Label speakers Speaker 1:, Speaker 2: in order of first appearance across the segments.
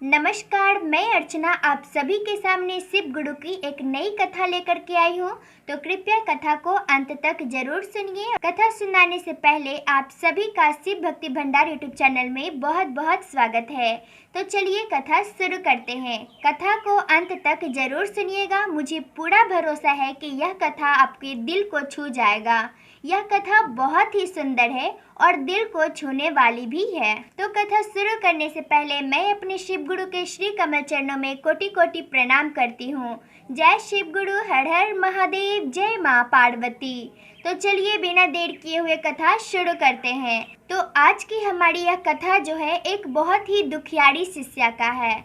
Speaker 1: नमस्कार, मैं अर्चना आप सभी के सामने शिव गुरु की एक नई कथा लेकर के आई हूँ। तो कृपया कथा को अंत तक जरूर सुनिए। कथा सुनाने से पहले आप सभी का शिव भक्ति भंडार यूट्यूब चैनल में बहुत बहुत स्वागत है। तो चलिए कथा शुरू करते हैं। कथा को अंत तक जरूर सुनिएगा। मुझे पूरा भरोसा है कि यह कथा आपके दिल को छू जाएगा। यह कथा बहुत ही सुंदर है और दिल को छूने वाली भी है। तो कथा शुरू करने से पहले मैं अपने शिव गुरु के श्री कमल चरणों में कोटि कोटि प्रणाम करती हूँ। जय शिव गुरु, हर हर महादेव, जय माँ पार्वती। तो चलिए बिना देर किए हुए कथा शुरू करते हैं। तो आज की हमारी यह कथा जो है एक बहुत ही दुखियारी शिष्या का है।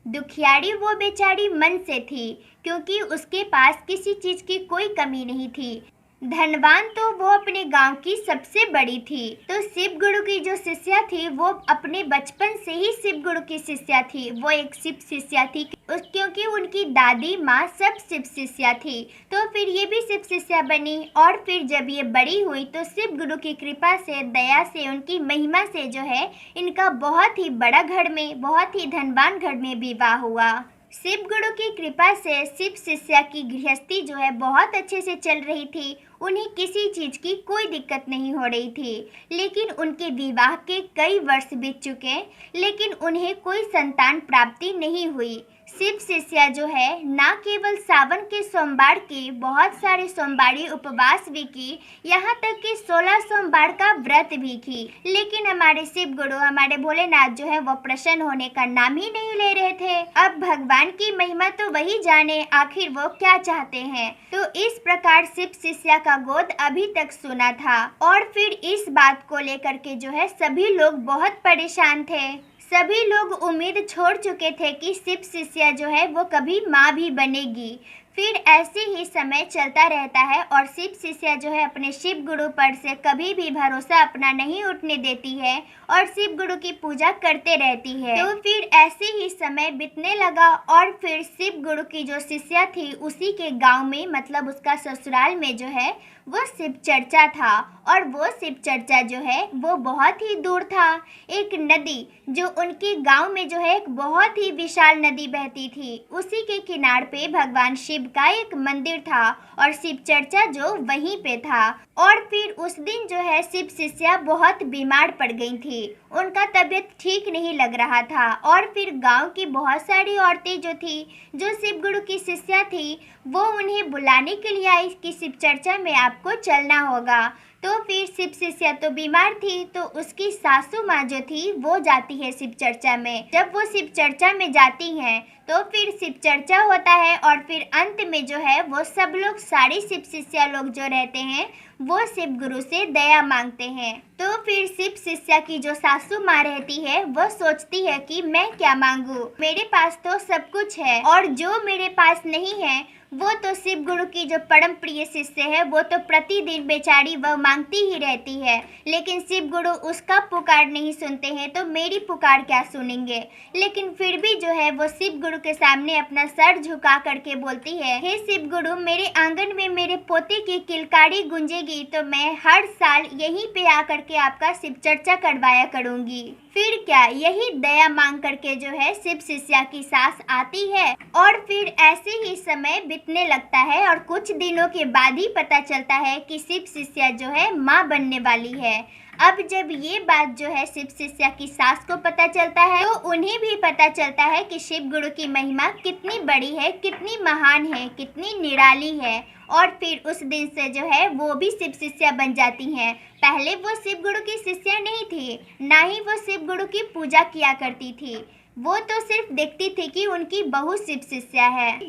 Speaker 1: दुखियारी वो बेचारी मन से थी, क्योंकि उसके पास किसी चीज की कोई कमी नहीं थी। धनवान तो वो अपने गांव की सबसे बड़ी थी। तो शिव गुरु की जो शिष्या थी वो अपने बचपन से ही शिव गुरु की शिष्या थी। वो एक शिव शिष्या थी क्योंकि उनकी दादी माँ सब शिव शिष्या थी। तो फिर ये भी शिव शिष्या बनी और फिर जब ये बड़ी हुई तो शिव गुरु की कृपा से, दया से, उनकी महिमा से जो है इनका बहुत ही बड़ा घर में, बहुत ही धनवान घर में विवाह हुआ। शिव गुरु की कृपा से शिव शिष्या की गृहस्थी जो है बहुत अच्छे से चल रही थी। उन्हें किसी चीज की कोई दिक्कत नहीं हो रही थी। लेकिन उनके विवाह के कई वर्ष बीत चुके, लेकिन उन्हें कोई संतान प्राप्ति नहीं हुई। शिव शिष्या जो है ना केवल सावन के सोमवार की बहुत सारे सोमवारी उपवास भी की, यहाँ तक कि 16 सोमवार का व्रत भी की, लेकिन हमारे शिव गुरु, हमारे भोलेनाथ जो है वो प्रसन्न होने का नाम ही नहीं ले रहे थे। अब भगवान की महिमा तो वही जाने आखिर वो क्या चाहते हैं। तो इस प्रकार शिव शिष्या का गोद अभी तक सुना था और फिर इस बात को लेकर के जो है सभी लोग बहुत परेशान थे। सभी लोग उम्मीद छोड़ चुके थे कि शिव शिष्या जो है वो कभी माँ भी बनेगी। फिर ऐसे ही समय चलता रहता है और शिव शिष्या जो है अपने शिव गुरु पर से कभी भी भरोसा अपना नहीं उठने देती है और शिव गुरु की पूजा करते रहती है। तो फिर ऐसे ही समय बीतने लगा और फिर शिव गुरु की जो शिष्या थी उसी के गांव में, मतलब उसका ससुराल में जो है वो शिव चर्चा था। और वो शिव चर्चा जो है वो बहुत ही दूर था। एक नदी जो उनके गांव में जो है एक बहुत ही विशाल नदी बहती थी, उसी के किनारे पे भगवान शिव का एक मंदिर था और शिव चर्चा जो वहीं पे था। और फिर उस दिन जो है शिव शिष्या बहुत बीमार पड़ गई थी। उनका तबीयत ठीक नहीं लग रहा था और फिर गांव की बहुत सारी औरतें जो थी, जो शिव गुरु की शिष्या थी, वो उन्हें बुलाने के लिए आई कि शिव चर्चा में आपको चलना होगा। तो फिर शिव शिष्या तो बीमार थी, तो उसकी सासू माँ जो थी वो जाती है शिव चर्चा में। जब वो शिव चर्चा में जाती हैं तो फिर शिव चर्चा होता है और फिर अंत में जो है वो सब लोग, सारे शिव शिष्या लोग जो रहते हैं वो शिव गुरु से दया मांगते हैं। तो फिर शिव शिष्या की जो सासू माँ रहती है वो सोचती है कि मैं क्या मांगू, मेरे पास तो सब कुछ है और जो मेरे पास नहीं है वो तो शिव गुरु की जो परम प्रिय शिष्य है वो तो प्रतिदिन बेचारी वह मांगती ही रहती है, लेकिन शिव गुरु उसका पुकार नहीं सुनते हैं, तो मेरी पुकार क्या सुनेंगे। लेकिन फिर भी जो है वो शिव गुरु के सामने अपना सर झुका करके बोलती है, हे शिव गुरु, मेरे आंगन में मेरे पोते की किलकारी गूंजेगी तो मैं हर साल यहीं पे आकर के आपका शिव चर्चा करवाया करूंगी। फिर क्या, यही दया मांग करके जो है शिव शिष्या की सास आती है और फिर ऐसे ही समय बीतने लगता है और कुछ दिनों के बाद ही पता चलता है कि शिव शिष्या जो है माँ बनने वाली है। अब जब ये बात जो है शिव शिष्या की सास को पता चलता है तो उन्हें भी पता चलता है कि शिव गुरु की महिमा कितनी बड़ी है, कितनी महान है, कितनी निराली है। और फिर उस दिन से जो है वो भी शिव शिष्या बन जाती हैं। पहले वो शिव गुरु की शिष्या नहीं थी, ना ही वो शिव गुरु की पूजा किया करती थी, वो तो सिर्फ देखती थी कि उनकी बहू शिव शिष्या है।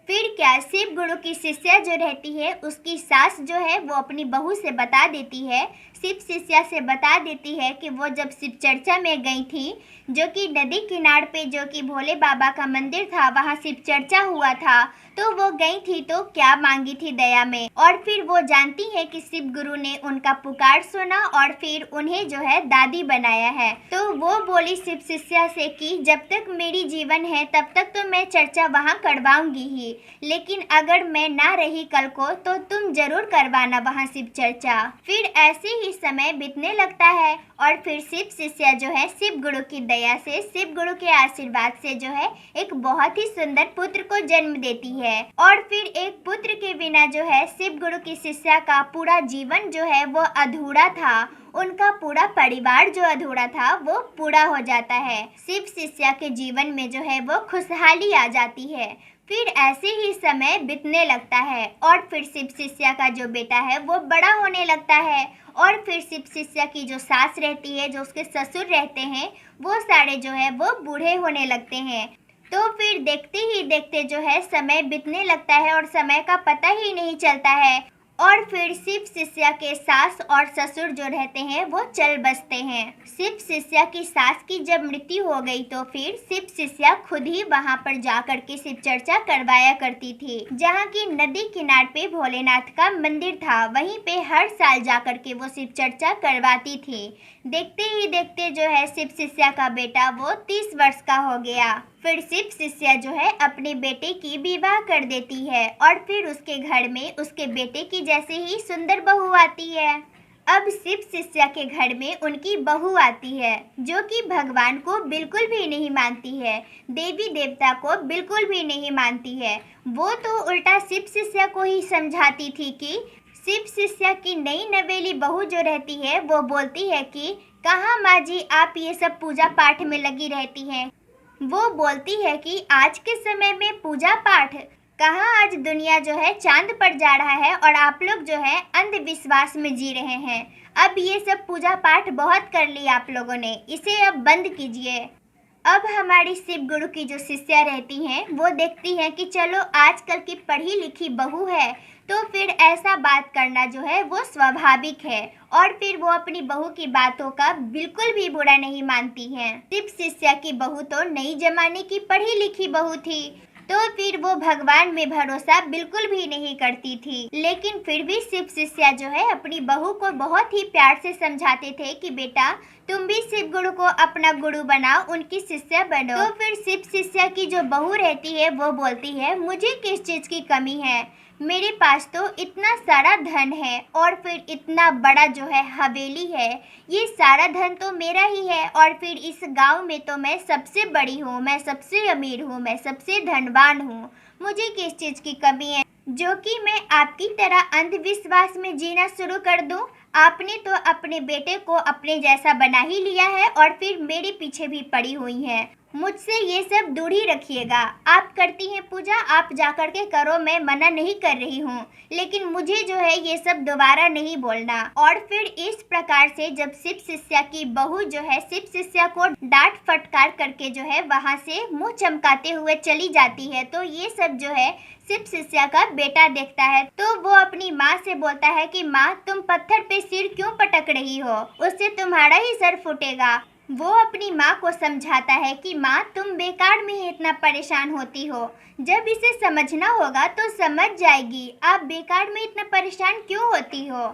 Speaker 1: फिर क्या, शिव गुरु की शिष्या जो रहती है उसकी सास जो है वो अपनी बहू से बता देती है, शिव शिष्या से बता देती है कि वो जब शिव चर्चा में गई थी, जो कि नदी किनारे पे जो कि भोले बाबा का मंदिर था, वहाँ शिव चर्चा हुआ था, तो तो वो गई थी तो क्या मांगी थी दया में, और फिर वो जानती है कि शिव गुरु ने उनका पुकार सुना और फिर उन्हें जो है दादी बनाया है। तो वो बोली शिव शिष्या से कि जब तक मेरी जीवन है तब तक तो मैं चर्चा वहाँ करवाऊंगी ही, लेकिन अगर मैं ना रही कल को तो तुम जरूर करवाना वहाँ शिव चर्चा। फिर ऐसे ही समय बीतने लगता है और फिर शिव शिष्या जो है शिव गुरु की दया से, शिव गुरु के आशीर्वाद से जो है एक बहुत ही सुंदर पुत्र को जन्म देती है। और फिर एक पुत्र के बिना जो है शिव गुरु की शिष्या का पूरा जीवन जो है वो अधूरा था, उनका पूरा परिवार जो अधूरा था वो पूरा हो जाता है। शिव शिष्या के जीवन में जो है वो खुशहाली आ जाती है। फिर ऐसे ही समय बीतने लगता है और फिर शिव शिष्या का जो बेटा है वो बड़ा होने लगता है और फिर शिव शिष्या की जो सास रहती है, जो उसके ससुर रहते हैं, वो सारे जो है वो बूढ़े होने लगते हैं। तो फिर देखते ही देखते जो है समय बीतने लगता है और समय का पता ही नहीं चलता है और फिर शिव शिष्या के सास और ससुर जो रहते हैं वो चल बसते हैं। शिव शिष्या की सास की जब मृत्यु हो गई तो फिर शिव शिष्या खुद ही वहां पर जाकर के शिव चर्चा करवाया करती थी, जहां की नदी किनारे पे भोलेनाथ का मंदिर था, वहीं पे हर साल जाकर के वो शिव चर्चा करवाती थी। देखते ही देखते जो है शिव शिष्या का बेटा वो 30 वर्ष का हो गया। फिर शिव शिष्या जो है अपने बेटे की विवाह कर देती है और फिर उसके घर में उसके बेटे की जैसे ही सुंदर बहू आती है। अब शिव शिष्या के घर में उनकी बहू आती है जो कि भगवान को बिल्कुल भी नहीं मानती है, देवी देवता को बिल्कुल भी नहीं मानती है। वो तो उल्टा शिव शिष्या को ही समझाती थी कि शिव शिष्या की नई नवेली बहू जो रहती है वो बोलती है कि कहाँ माँ जी आप ये सब पूजा पाठ में लगी रहती हैं। वो बोलती है कि आज के समय में पूजा पाठ कहाँ, आज दुनिया जो है चांद पर जा रहा है और आप लोग जो है अंधविश्वास में जी रहे हैं। अब ये सब पूजा पाठ बहुत कर लिया आप लोगों ने, इसे अब बंद कीजिए। अब हमारी शिव गुरु की जो शिष्या रहती हैं वो देखती हैं कि चलो आजकल की पढ़ी लिखी बहू है तो फिर ऐसा बात करना जो है वो स्वाभाविक है और फिर वो अपनी बहू की बातों का बिल्कुल भी बुरा नहीं मानती हैं। शिव शिष्या की बहू तो नई जमाने की पढ़ी लिखी बहू थी, तो फिर वो भगवान में भरोसा बिल्कुल भी नहीं करती थी, लेकिन फिर भी शिव शिष्या जो है अपनी बहू को बहुत ही प्यार से समझाते थे कि बेटा तुम भी शिव गुरु को अपना गुरु बनाओ, उनकी शिष्या बनो। तो फिर शिव शिष्या की जो बहू रहती है वो बोलती है मुझे किस चीज की कमी है, मेरे पास तो इतना सारा धन है और फिर इतना बड़ा जो है हवेली है, ये सारा धन तो मेरा ही है और फिर इस गांव में तो मैं सबसे बड़ी हूँ, मैं सबसे अमीर हूँ, मैं सबसे धनवान हूँ, मुझे किस चीज़ की कमी है जो कि मैं आपकी तरह अंधविश्वास में जीना शुरू कर दूँ। आपने तो अपने बेटे को अपने जैसा बना ही लिया है और फिर मेरे पीछे भी पड़ी हुई हैं। मुझसे ये सब दूर ही रखिएगा। आप करती हैं पूजा, आप जाकर के करो, मैं मना नहीं कर रही हूँ, लेकिन मुझे जो है ये सब दोबारा नहीं बोलना। और फिर इस प्रकार से जब शिव शिष्या की बहू जो है शिव शिष्या को डांट फटकार करके जो है वहाँ से मुंह चमकाते हुए चली जाती है, तो ये सब जो है शिव शिष्या का बेटा देखता है। तो वो अपनी माँ से बोलता है कि माँ तुम पत्थर पे सिर क्यों पटक रही हो, उससे तुम्हारा ही सर फूटेगा। वो अपनी माँ को समझाता है कि माँ तुम बेकार में ही इतना परेशान होती हो, जब इसे समझना होगा तो समझ जाएगी, आप बेकार में इतना परेशान क्यों होती हो।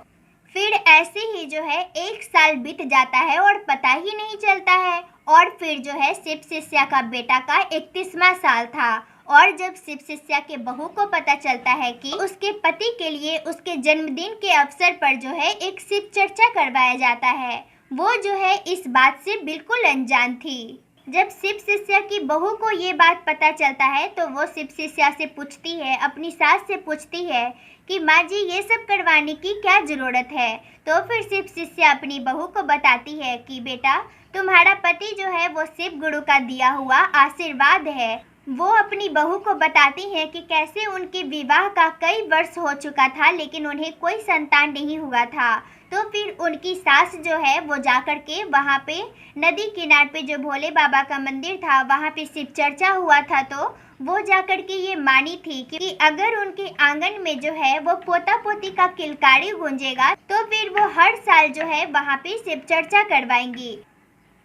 Speaker 1: फिर ऐसे ही जो है 1 साल बीत जाता है और पता ही नहीं चलता है और फिर जो है शिव शिष्या का बेटा का 31वां साल था और जब शिव शिष्या के बहू को पता चलता है कि उसके पति के लिए उसके जन्मदिन के अवसर पर जो है एक शिव चर्चा करवाया जाता है, वो जो है इस बात से बिल्कुल अनजान थी। जब शिव शिष्या की बहू को ये बात पता चलता है तो वो शिव शिष्या से पूछती है, अपनी सास से पूछती है कि माँ जी ये सब करवाने की क्या ज़रूरत है। तो फिर शिव शिष्या अपनी बहू को बताती है कि बेटा तुम्हारा पति जो है वो शिव गुरु का दिया हुआ आशीर्वाद है। वो अपनी बहू को बताती हैं कि कैसे उनके विवाह का कई वर्ष हो चुका था लेकिन उन्हें कोई संतान नहीं हुआ था। तो फिर उनकी सास जो है वो जाकर के वहाँ पे नदी किनारे पे जो भोले बाबा का मंदिर था वहाँ पे शिव चर्चा हुआ था, तो वो जाकर के ये मानी थी कि अगर उनके आंगन में जो है वो पोता पोती का किलकारी गूंजेगा तो फिर वो हर साल जो है वहाँ पे शिव चर्चा करवाएंगी।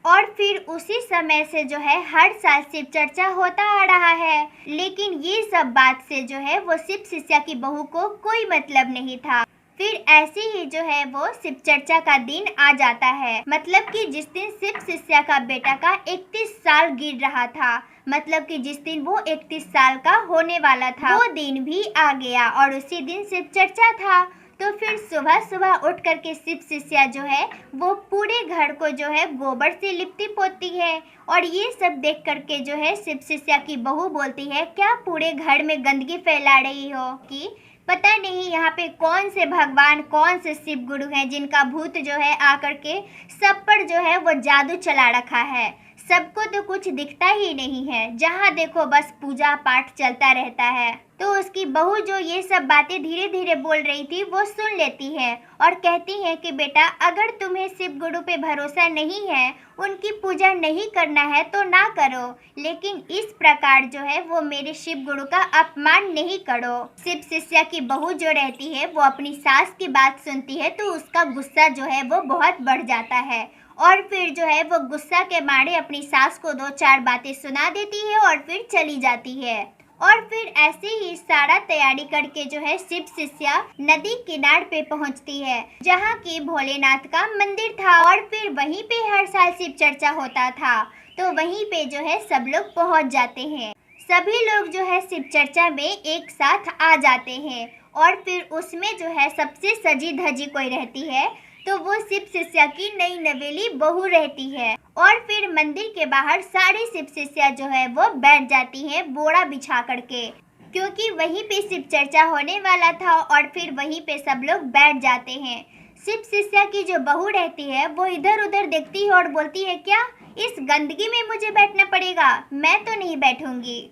Speaker 1: और फिर उसी समय से जो है हर साल शिव चर्चा होता आ रहा है। लेकिन ये सब बात से जो है वो शिव शिष्या की बहू को कोई मतलब नहीं था। फिर ऐसे ही जो है वो शिव चर्चा का दिन आ जाता है। मतलब कि जिस दिन शिव शिष्या का बेटा का 31 साल गिर रहा था, मतलब कि जिस दिन वो 31 साल का होने वाला था, वो दिन भी आ गया और उसी दिन शिव चर्चा था। तो फिर सुबह सुबह उठ करके शिव शिष्या जो है वो पूरे घर को जो है गोबर से लिपती पोतती है। और ये सब देख करके जो है शिव शिष्या की बहू बोलती है, क्या पूरे घर में गंदगी फैला रही हो? कि पता नहीं यहाँ पे कौन से भगवान, कौन से शिव गुरु हैं जिनका भूत जो है आकर के सब पर जो है वो जादू चला रखा है। सबको तो कुछ दिखता ही नहीं है, जहाँ देखो बस पूजा पाठ चलता रहता है। तो उसकी बहू जो ये सब बातें धीरे धीरे बोल रही थी वो सुन लेती है और कहती है कि बेटा, अगर तुम्हें शिव गुरु पे भरोसा नहीं है, उनकी पूजा नहीं करना है तो ना करो, लेकिन इस प्रकार जो है वो मेरे शिव गुरु का अपमान नहीं करो। शिव शिष्या की बहू जो रहती है वो अपनी सास की बात सुनती है तो उसका गुस्सा जो है वो बहुत बढ़ जाता है और फिर जो है वो गुस्सा के मारे अपनी सास को 2-4 बातें सुना देती है और फिर चली जाती है। और फिर ऐसे ही सारा तैयारी करके जो है शिव शिष्या नदी किनार पे पहुंचती है, जहाँ की भोलेनाथ का मंदिर था। और फिर वहीं पे हर साल शिव चर्चा होता था, तो वहीं पे जो है सब लोग पहुंच जाते हैं। सभी लोग जो है शिव चर्चा में एक साथ आ जाते हैं और फिर उसमें जो है सबसे सजी धजी कोई रहती है तो वो शिव शिष्या की नई नवेली बहू रहती है। और फिर मंदिर के बाहर सारी शिव शिष्या जो है वो बैठ जाती हैं बोरा बिछा करके, क्योंकि वहीं पे शिव चर्चा होने वाला था और फिर वहीं पे सब लोग बैठ जाते हैं। शिव शिष्या की जो बहू रहती है वो इधर उधर देखती है और बोलती है, क्या इस गंदगी में मुझे बैठना पड़ेगा? मैं तो नहीं बैठूंगी।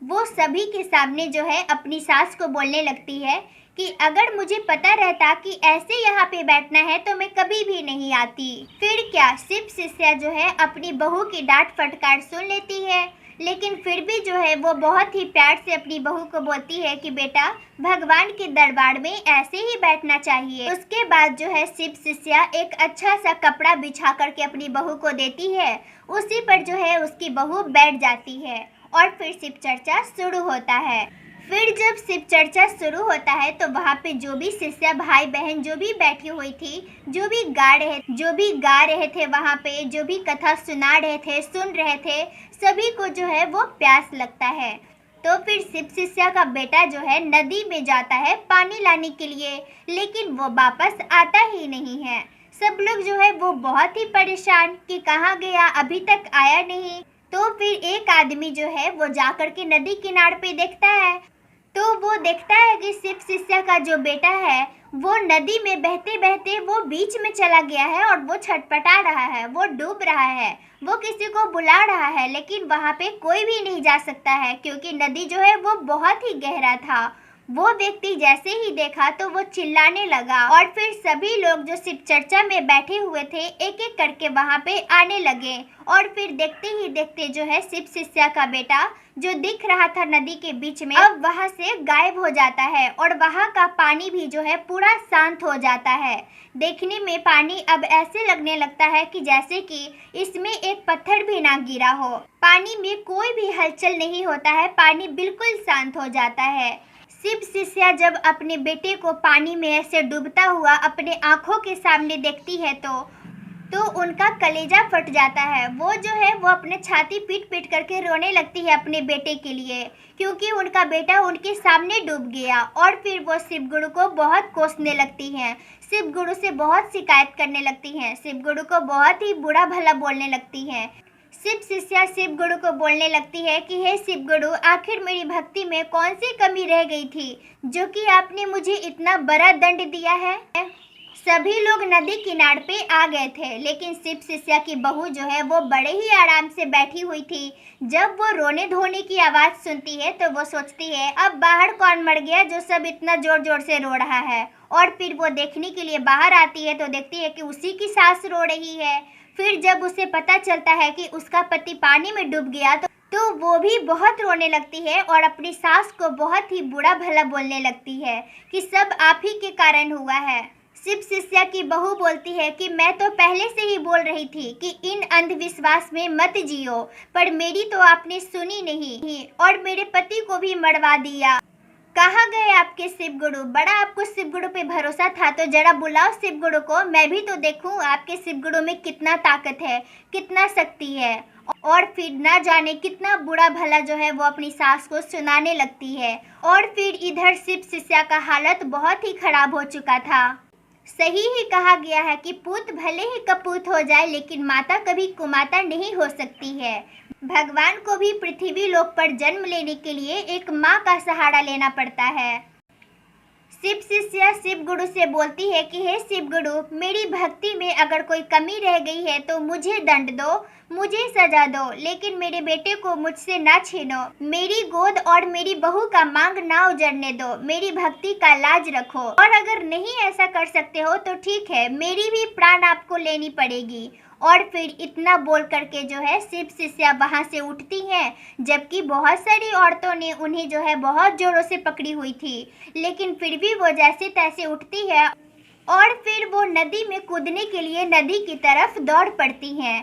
Speaker 1: वो सभी के सामने जो है अपनी सास को बोलने लगती है कि अगर मुझे पता रहता कि ऐसे यहाँ पे बैठना है तो मैं कभी भी नहीं आती। फिर क्या, शिव शिष्या जो है अपनी बहू की डांट फटकार सुन लेती है, लेकिन फिर भी जो है वो बहुत ही प्यार से अपनी बहू को बोलती है कि बेटा, भगवान के दरबार में ऐसे ही बैठना चाहिए। उसके बाद जो है शिव शिष्या एक अच्छा सा कपड़ा बिछा करके अपनी बहू को देती है, उसी पर जो है उसकी बहू बैठ जाती है और फिर शिव चर्चा शुरू होता है। फिर जब शिव चर्चा शुरू होता है तो वहाँ पे जो भी शिष्या भाई बहन जो भी बैठी हुई थी, जो भी गा रहे थे वहाँ पे, जो भी कथा सुना रहे थे, सुन रहे थे, सभी को जो है वो प्यास लगता है। तो फिर शिव शिष्या का बेटा जो है नदी में जाता है पानी लाने के लिए, लेकिन वो वापस आता ही नहीं है। सब लोग जो है वो बहुत ही परेशान कि कहाँ गया, अभी तक आया नहीं। तो फिर एक आदमी जो है वो जाकर के नदी किनारे पे देखता है, तो वो देखता है कि शिव शिष्या का जो बेटा है वो नदी में बहते बहते वो बीच में चला गया है और वो छटपटा रहा है, वो डूब रहा है, वो किसी को बुला रहा है, लेकिन वहाँ पे कोई भी नहीं जा सकता है क्योंकि नदी जो है वो बहुत ही गहरा था। वो व्यक्ति जैसे ही देखा तो वो चिल्लाने लगा और फिर सभी लोग जो शिव चर्चा में बैठे हुए थे एक एक करके वहाँ पे आने लगे। और फिर देखते ही देखते जो है शिव शिष्या का बेटा जो दिख रहा था नदी के बीच में, अब वहाँ से गायब हो जाता है और वहाँ का पानी भी जो है पूरा शांत हो जाता है। देखने में पानी अब ऐसे लगने लगता है कि जैसे कि इसमें एक पत्थर भी ना गिरा हो। पानी में कोई भी हलचल नहीं होता है, पानी बिल्कुल शांत हो जाता है। शिव शिष्या जब अपने बेटे को पानी में ऐसे डूबता हुआ अपने आंखों के सामने देखती है तो उनका कलेजा फट जाता है। वो जो है वो अपने छाती पीट पीट करके रोने लगती है अपने बेटे के लिए, क्योंकि उनका बेटा उनके सामने डूब गया। और फिर वो शिव गुरु को बहुत कोसने लगती हैं, शिव गुरु से बहुत शिकायत करने लगती हैं, शिव गुरु को बहुत ही बुरा भला बोलने लगती हैं। शिव शिष्या शिव गुरु को बोलने लगती है कि हे शिव गुरु, आखिर मेरी भक्ति में कौन सी कमी रह गई थी जो कि आपने मुझे इतना बड़ा दंड दिया है। सभी लोग नदी किनारे पे आ गए थे, लेकिन शिव शिष्या की बहू जो है वो बड़े ही आराम से बैठी हुई थी। जब वो रोने धोने की आवाज़ सुनती है तो वो सोचती है अब बाहर कौन मर गया जो सब इतना जोर जोर से रो रहा है। और फिर वो देखने के लिए बाहर आती है तो देखती है कि उसी की सास रो रही है। फिर जब उसे पता चलता है कि उसका पति पानी में डूब गया तो वो भी बहुत रोने लगती है और अपनी सास को बहुत ही बुरा भला बोलने लगती है कि सब आप ही के कारण हुआ है। शिव शिष्या की बहू बोलती है कि मैं तो पहले से ही बोल रही थी कि इन अंधविश्वास में मत जियो, पर मेरी तो आपने सुनी नहीं और मेरे पति को भी मरवा दिया। कहाँ गए आपके शिव गुरु? बड़ा आपको शिव गुरु पे भरोसा था, तो जरा बुलाओ शिव गुरु को, मैं भी तो देखूं आपके शिव गुरु में कितना ताकत है, कितना शक्ति है। और फिर ना जाने कितना बुरा भला जो है वो अपनी सास को सुनाने लगती है। और फिर इधर शिव शिष्या का हालत बहुत ही खराब हो चुका था। सही ही कहा गया है कि पूत भले ही कपूत हो जाए, लेकिन माता कभी कुमाता नहीं हो सकती है। भगवान को भी पृथ्वी लोक पर जन्म लेने के लिए एक माँ का सहारा लेना पड़ता है। शिव शिष्या शिव गुरु से बोलती है कि हे शिव गुरु, मेरी भक्ति में अगर कोई कमी रह गई है तो मुझे दंड दो, मुझे सजा दो, लेकिन मेरे बेटे को मुझसे ना छीनो। मेरी गोद और मेरी बहू का मांग ना उजड़ने दो, मेरी भक्ति का लाज रखो। और अगर नहीं ऐसा कर सकते हो तो ठीक है, मेरी भी प्राण आपको लेनी पड़ेगी। और फिर इतना बोल करके जो है शिव शिष्या वहाँ से उठती हैं, जबकि बहुत सारी औरतों ने उन्हें जो है बहुत जोरों से पकड़ी हुई थी, लेकिन फिर भी वो जैसे तैसे उठती है और फिर वो नदी में कूदने के लिए नदी की तरफ दौड़ पड़ती हैं।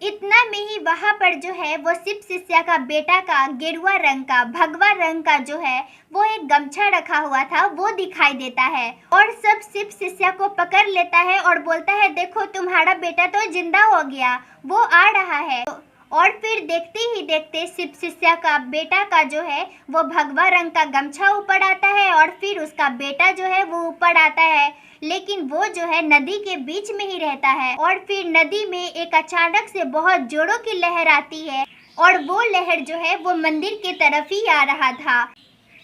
Speaker 1: इतना में ही वहाँ पर जो है वो शिव शिष्या का बेटा का गेरुआ रंग का भगवा रंग का जो है वो एक गमछा रखा हुआ था वो दिखाई देता है और सब शिव शिष्या को पकड़ लेता है और बोलता है, देखो तुम्हारा बेटा तो जिंदा हो गया, वो आ रहा है। और फिर देखते ही देखते शिव शिष्या का बेटा का जो है वो भगवा रंग का गमछा ऊपर आता है और फिर उसका बेटा जो है वो ऊपर आता है, लेकिन वो जो है नदी के बीच में ही रहता है। और फिर नदी में एक अचानक से बहुत जोरों की लहर आती है और वो लहर जो है वो मंदिर की तरफ ही आ रहा था।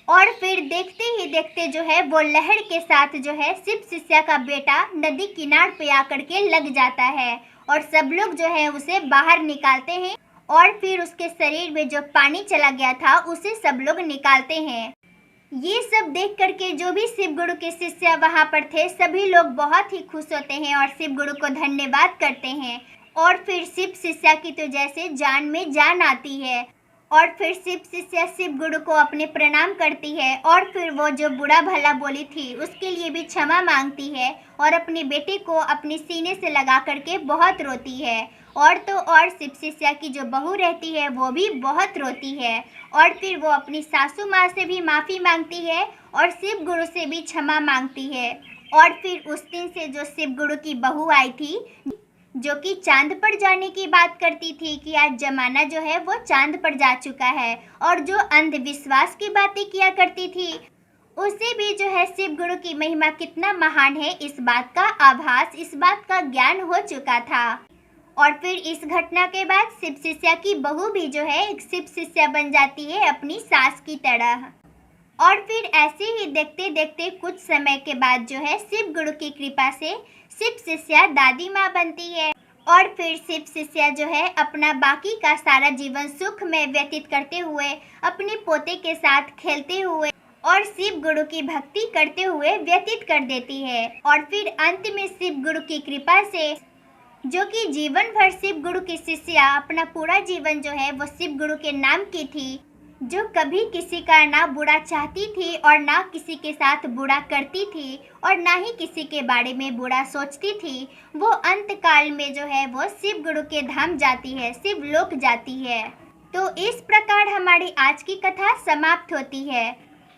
Speaker 1: और फिर देखते ही देखते जो है वो लहर के साथ जो है शिव शिष्या का बेटा नदी किनार पे आकर के लग जाता है और सब लोग जो है उसे बाहर निकालते हैं और फिर उसके शरीर में जो पानी चला गया था उसे सब लोग निकालते हैं। ये सब देख करके जो भी शिव गुरु के शिष्य वहाँ पर थे सभी लोग बहुत ही खुश होते हैं और शिव गुरु को धन्यवाद करते हैं। और फिर शिव शिष्या की तो जैसे जान में जान आती है और फिर शिव शिष्या शिव गुरु को अपने प्रणाम करती है और फिर वो जो बुरा भला बोली थी उसके लिए भी क्षमा मांगती है और अपने बेटे को अपने सीने से लगा करके बहुत रोती है। और तो और शिव शिष्या की जो बहू रहती है वो भी बहुत रोती है और फिर वो अपनी सासू माँ से भी माफ़ी मांगती है और शिव गुरु से भी क्षमा मांगती है। और फिर उस दिन से जो शिव गुरु की बहू आई थी जो कि चांद पर जाने की बात करती थी कि आज जमाना जो है वो चांद पर जा चुका है और जो अंधविश्वास की बातें किया करती थी उसे भी जो है शिव गुरु की महिमा कितना महान है इस बात का आभास, इस बात का ज्ञान हो चुका था। और फिर इस घटना के बाद शिव शिष्या की बहू भी जो है एक शिव शिष्या बन जाती है अपनी सास की तरह। और फिर ऐसे ही देखते देखते कुछ समय के बाद जो है शिव गुरु की कृपा से शिव शिष्या दादी माँ बनती है और फिर शिव शिष्या जो है अपना बाकी का सारा जीवन सुख में व्यतीत करते हुए अपने पोते के साथ खेलते हुए और शिव गुरु की भक्ति करते हुए व्यतीत कर देती है। और फिर अंत में शिव गुरु की कृपा से जो कि जीवन भर शिव गुरु की शिष्या अपना पूरा जीवन जो है वो शिव गुरु के नाम की थी, जो कभी किसी का ना बुरा चाहती थी और ना किसी के साथ बुरा करती थी और ना ही किसी के बारे में बुरा सोचती थी, वो अंत काल में जो है वो शिव गुरु के धाम जाती है, शिव लोक जाती है। तो इस प्रकार हमारी आज की कथा समाप्त होती है।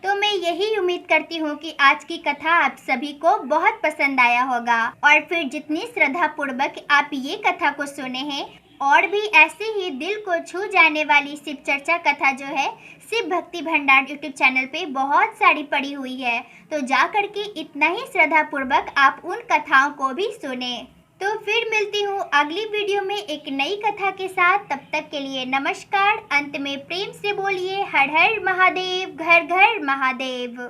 Speaker 1: तो मैं यही उम्मीद करती हूँ कि आज की कथा आप सभी को बहुत पसंद आया होगा और फिर जितनी श्रद्धा पूर्वक आप ये कथा को सुने हैं और भी ऐसे ही दिल को छू जाने वाली शिव चर्चा कथा जो है शिव भक्ति भंडार यूट्यूब चैनल पे बहुत सारी पड़ी हुई है, तो जा करके इतना ही श्रद्धा पूर्वक आप उन कथाओं को भी सुने। तो फिर मिलती हूँ अगली वीडियो में एक नई कथा के साथ, तब तक के लिए नमस्कार। अंत में प्रेम से बोलिए हर हर महादेव, घर घर महादेव।